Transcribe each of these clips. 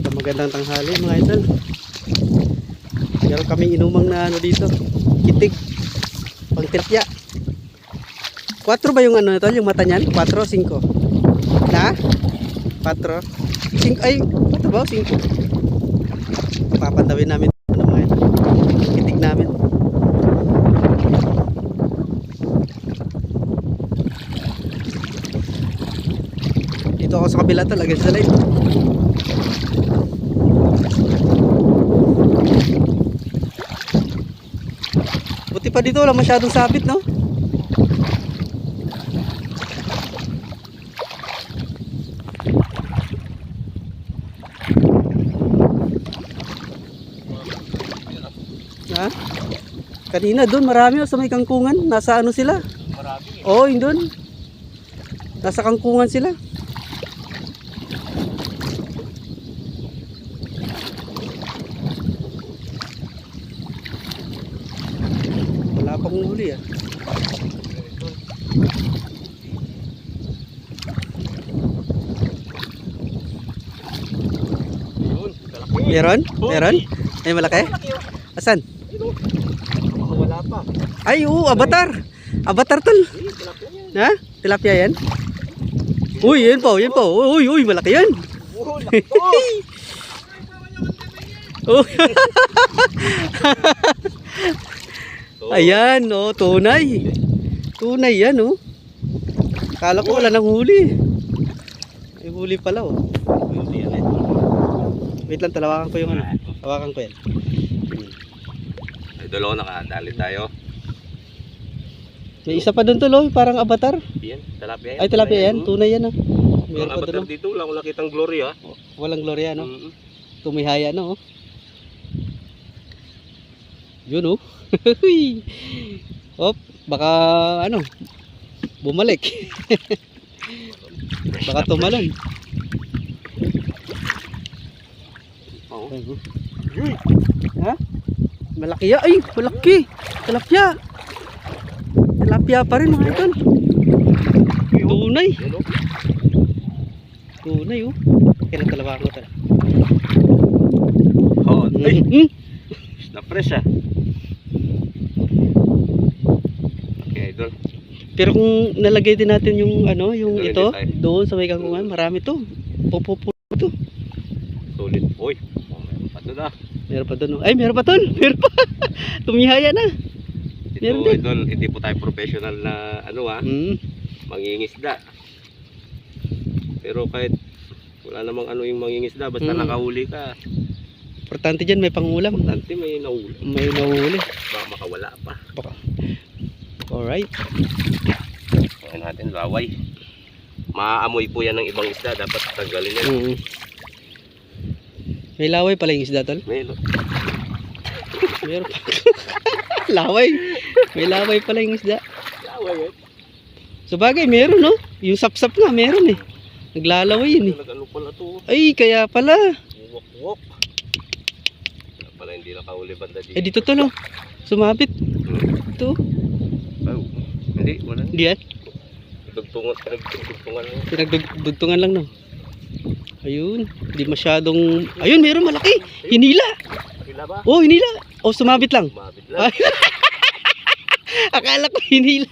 Magandang tanghali mga idol. Meron kaming inumang na ano dito, kitig, pangtilpya. 4 ba yung ano ito, yung mata niyan? 4, 5? Na? 4? 5, ay, 4 ba? 5? Papandawin namin ano mga idol, kitig namin. Dito ako sa kabila to, lagay sa light. Buti pa dito, wala masyadong sabit, no? Ha? Kanina doon, marami sa may kangkungan. Nasa ano sila? Marami. Oo, yun doon. Nasa kangkungan sila. Wala pang huli ah. Meron? Meron? Ay malaki? Asan? Wala pa. Ay oo, avatar. Avatar tol. Ha? Tilapia yan? Uy, yan po, yan po. Uy, uy, malaki yan. Oh, laki to. Oh. Ayan, oh, tunay. Tunay yan, oh. Akala ko wala nang huli. May huli pala, oh. Wait lang, talawakan ko yung ano. Hawakan ko yan. Idol, nakadali tayo. May isa pa doon tuloy, parang avatar. Yan, tilapia yan. Ay, tilapia yan. Tunay yan, ah. Meron pa Avatar doon. dito, wala akong nakitang glory, ha. Walang gloria, no? Tumihaya, no? Yun, oh. Hop, baka, ano, bumalik. Baka tumalon. Oo. Ha? Malaki ya. Ay, malaki. Tilapia. Tilapia pa rin mga idol. Tunay. Tunay, oh. Kaya talawa ko talaga. Oh, ay, na fresh, ha. Okay, idol. Pero kung nalagay din natin yung ano, yung Nalagay ito, tayo. doon sa may kangkungan, marami to. Pupupo to. Solid. Uy, meron pa doon, ha. Meron pa doon. Oh. Ay, meron pa doon. Meron pa. Tumihaya na. Ito, Meron din. idol, hindi po tayo professional na, ano, ha. Mangingisda. Pero kahit wala namang ano yung mangingisda, basta nakahuli ka. Importante dyan, may pangulam. Importante may nahuli. May nahuli. Baka makawala pa. Baka. Alright. Kunin natin, laway. Maaamoy po yan ng ibang isda, dapat tanggalin yan. May laway pala yung isda, tol. Meron. Meron pa. Laway. May laway pala yung isda. Laway yan. So bagay, meron, no? Yung sapsap nga, meron eh. Naglalaway yun eh. Ano pala to? Ay, kaya pala. Wok-wok. Kaya pala hindi nakahuli banda dito. Eh, dito to, no? Sumabit. Ito. Oh, hindi, wala. Hindi yan. Pinagdugtungan lang. Pinagdugtungan lang, no? Ayun. Hindi masyadong... Ayun, meron malaki. Hinila. Hila ba? Oh, hinila. Oh, sumabit lang. Mabit lang. Ay. Akala ko hinila.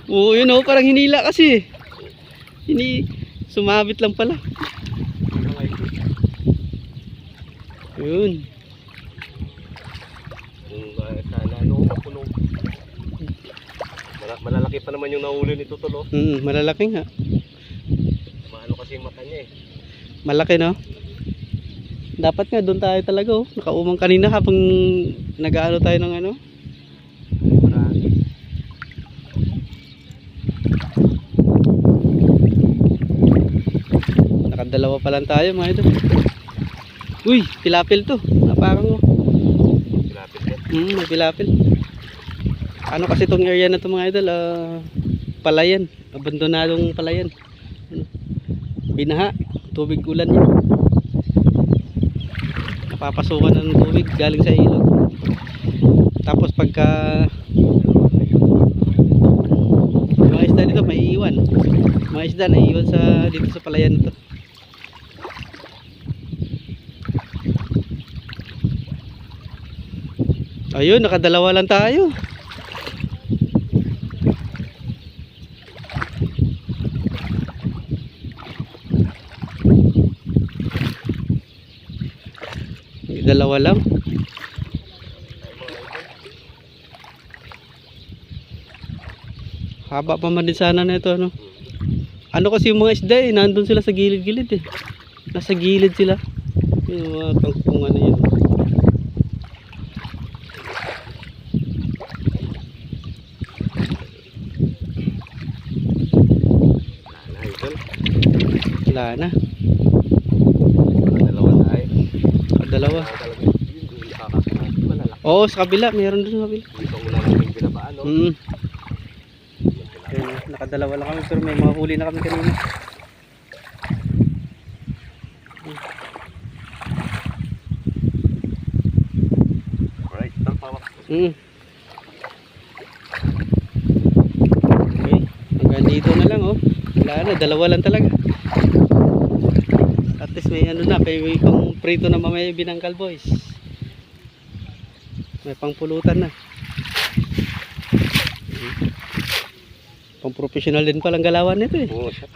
Oo, yun oh, parang hinila kasi. Sumabit lang pala. Yun. Malalaki pa naman yung nahuli nito tol. Malalaki nga. Maano kasi yung mata niya eh. Malaki, no? Dapat nga doon tayo talaga, oh. Nakaumang kanina habang nag-aano tayo ng ano. Nakadalawa pa lang tayo, mga idol. Uy, pilapil to. Naparang mo. Pilapil yan. May pilapil. Ano kasi itong area na to mga idol, palayan. Abandonadong palayan. Binaha. Tubig ulan yan. Napapasukan ng tubig galing sa ilog. Tapos pagka mga isda dito may iwan. Mga isda na iwan sa dito sa palayan nito. Ayun, nakadalawa lang tayo. Dalawa lang. Haba pa man din sana na ito, ano? Ano kasi yung mga isda eh, nandun sila sa gilid-gilid eh. Nasa gilid sila. Yung mga kangkong ano yun. Wala, idol. Wala na. Dalawa tayo. Dalawa. Talaga yun, nakakasama. Malalaki. Oo, sa kabila. Meron doon sa kabila. Dito muna namin binabaan, no? Ayun, nakadalawa lang kami pero may mga huli na kami kanina. Alright, talpawak. Okay, hanggang dito na lang oh. Wala na, dalawa lang talaga. At least may ano na, may pang prito na mamaya binangkal boys. May pang pulutan na. Pang professional din palang galawan nito eh. Oo, siya.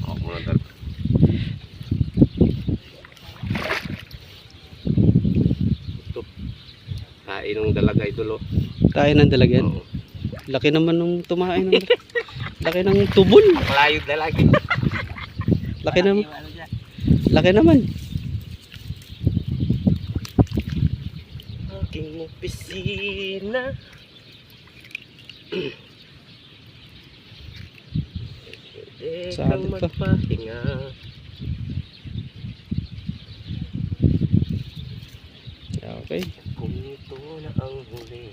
Ako muna dal. Ito. Kain ng dalaga idol, oh. Tayo ng dalagyan. Oo. Laki naman nung tumain ng laki ng tubol. Malayod dalaga. Laki naman. Laki naman. Aking opisina. Sabi pa. Magpahinga. Okay. Kung ito na ang huli.